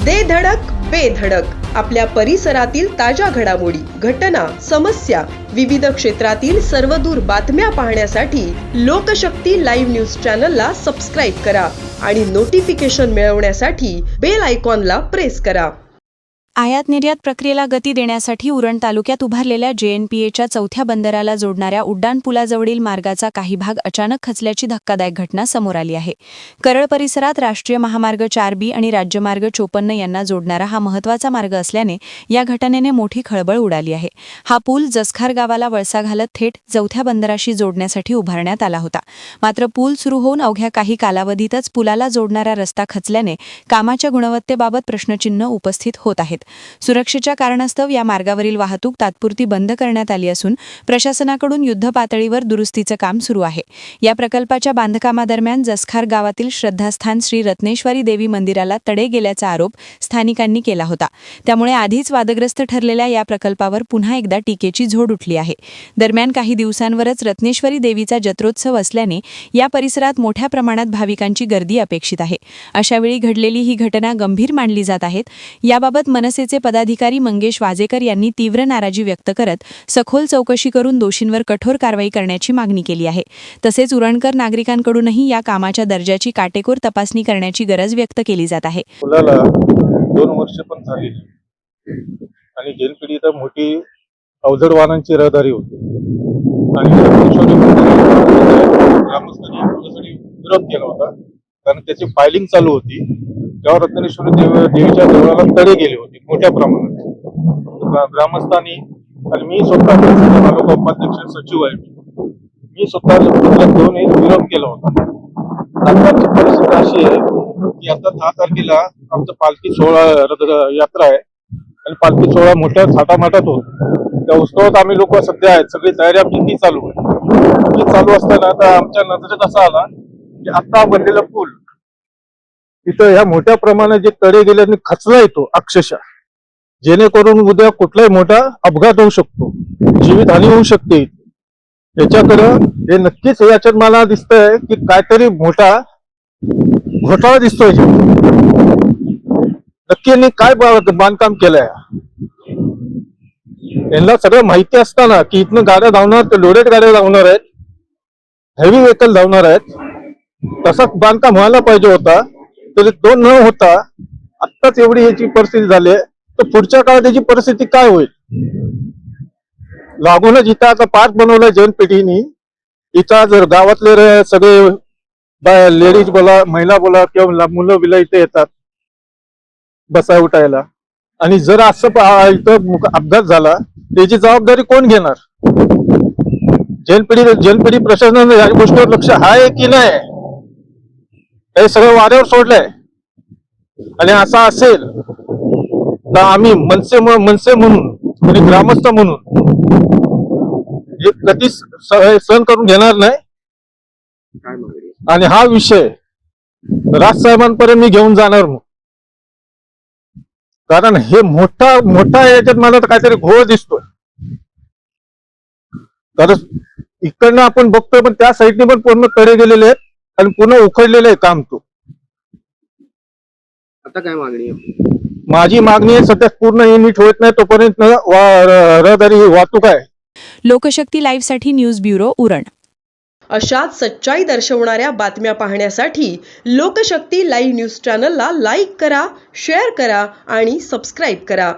दे धडक बेधडक आपल्या परिसरातील ताज्या घडामोडी, घटना, समस्या, विविध क्षेत्रातील सर्वदूर बातम्या पाहण्यासाठी लोकशक्ती लाईव्ह न्यूज चॅनलला सबस्क्राईब करा आणि नोटिफिकेशन मिळवण्यासाठी बेल आयकॉनला प्रेस करा. आयात निर्यात प्रक्रियेला गती देण्यासाठी उरण तालुक्यात उभारलेल्या JNPAच्या चौथ्या बंदराला जोडणाऱ्या उड्डाणपुलाजवळील मार्गाचा काही भाग अचानक खचल्याची धक्कादायक घटना समोर आली आहे. करळ परिसरात राष्ट्रीय महामार्ग 4B आणि राज्यमार्ग 54 यांना जोडणारा हा महत्त्वाचा मार्ग असल्याने या घटनेने मोठी खळबळ उडाली आहे. हा पूल जसखार गावाला वळसा घालत थेट चौथ्या बंदराशी जोडण्यासाठी उभारण्यात आला होता. मात्र पूल सुरू होऊन अवघ्या काही कालावधीतच पुलाला जोडणारा रस्ता खचल्याने कामाच्या गुणवत्तेबाबत प्रश्नचिन्ह उपस्थित होत आहेत. सुरक्षेच्या कारणास्तव या मार्गावरील वाहतूक तात्पुरती बंद करण्यात आली असून प्रशासनाकडून युद्धपातळीवर दुरुस्तीचं काम सुरू आहे. या प्रकल्पाच्या बांधकामादरम्यान जसखार गावातील श्रद्धास्थान श्री रत्नेश्वरी देवी मंदिराला तडे गेल्याचा आरोप स्थानिकांनी केला होता. त्यामुळे आधीच वादग्रस्त ठरलेल्या या प्रकल्पावर पुन्हा एकदा टीकेची झोड उठली आहे. दरम्यान काही दिवसांवरच रत्नेश्वरी देवीचा जत्रोत्सव असल्याने या परिसरात मोठ्या प्रमाणात भाविकांची गर्दी अपेक्षित आहे. अशावेळी घडलेली ही घटना गंभीर मानली जात आहे. याबाबत मनसेचे पदाधिकारी मंगेश वाजेकर यांनी तीव्र नाराजी व्यक्त करत सखोल चौकशी करून दोषींवर कठोर कारवाई करण्याची मागणी केली आहे. तसेच उरणकर नागरिकांकडूनही या कामाच्या दर्जाची काटेकोर तपासणी करण्याची गरज व्यक्त केली जात आहे. पुलाला 2 वर्ष पण झाली आणि जेलपिढी तर मोठी अवजड वाहनांची रहदारी होती आणि ग्रामस्थांनी यासाठी विरोध केला होता कारण त्याची फायलिंग चालू होती. तेव्हा रत्नेश्वरी देवीच्या देवळाला तडे गेले होते मोठ्या प्रमाणात. ग्रामस्थांनी आणि मी स्वतः तालुका उपाध्यक्ष सचिव आहे, मी स्वतः घेऊन एक विरोध केला होता. आताची परिस्थिती अशी आहे की आता 10 तारखेला आमचं पालखी सोहळा यात्रा आहे आणि पालखी सोहळा मोठ्या थाटामाटात होतो. त्या उत्सवात आम्ही लोक सध्या आहेत, सगळी तयारी आमची ती चालू आहे. ती चालू असताना आता आमच्या नजरेत असा आला की आता बनलेला पूल तिथं ह्या मोठ्या प्रमाणात जे तडे गेल्याने खचला येतो अक्षरशः, जेणेकरून उद्या कुठलाही मोठा अपघात होऊ शकतो, जीवितहानी होऊ शकते. याच्याकडं हे नक्कीच याच्यात मला दिसतंय की काहीतरी मोठा घोटाळा दिसतोय. नक्की यांनी काय बांधकाम केलंय? यांना सगळं माहिती असताना की इथनं गाड्या धावणार, तर लोडेड गाड्या धावणार आहेत, हेवी व्हेकल धावणार आहेत, तसंच बांधकाम व्हायला पाहिजे होता. तरी तो न होता आत्ताच एवढी याची परिस्थिती झाली आहे, तर पुढच्या काळात याची परिस्थिती काय होईल? लागूनच इथं आता पार्क बनवलं जनपेठीनी. इथं जर गावातले सगळे लेडीज बोला, महिला बोला किंवा मुलं बिलं इथे येतात बसाय उठायला, आणि जर असं इथं अपघात झाला त्याची जबाबदारी कोण घेणार? जनपेठी प्रशासनाने या गोष्टीवर लक्ष आहे की नाही? हे सगळं वाऱ्यावर सोडलंय. आणि असं असेल तर आम्ही मनसे म्हणून आणि ग्रामस्थ म्हणून हे कधीच सहन करून घेणार नाही. आणि हा विषय राजसाहेबांपर्यंत मी घेऊन जाणार, कारण हे मोठा याच्यात मला काहीतरी घोळ दिसतोय. कारण इकडनं आपण बघतोय पण त्या साईडने पण पूर्ण तडे गेलेले आहेत आणि पुन्हा उखडलेलं आहे काम. तो आता काय मागणी आहे? माझी मागणी आहे सध्या पूर्ण युनिट होत नाही तोपर्यंत रहदारी वाहतूक आहे. लोकशक्ती लाईव्हसाठी न्यूज ब्युरो उरण. अशाच सच्चाई दर्शवणाऱ्या बातम्या पाहण्यासाठी लोकशक्ती लाईव्ह न्यूज चॅनलला लाईक करा, शेअर करा आणि सबस्क्राईब करा.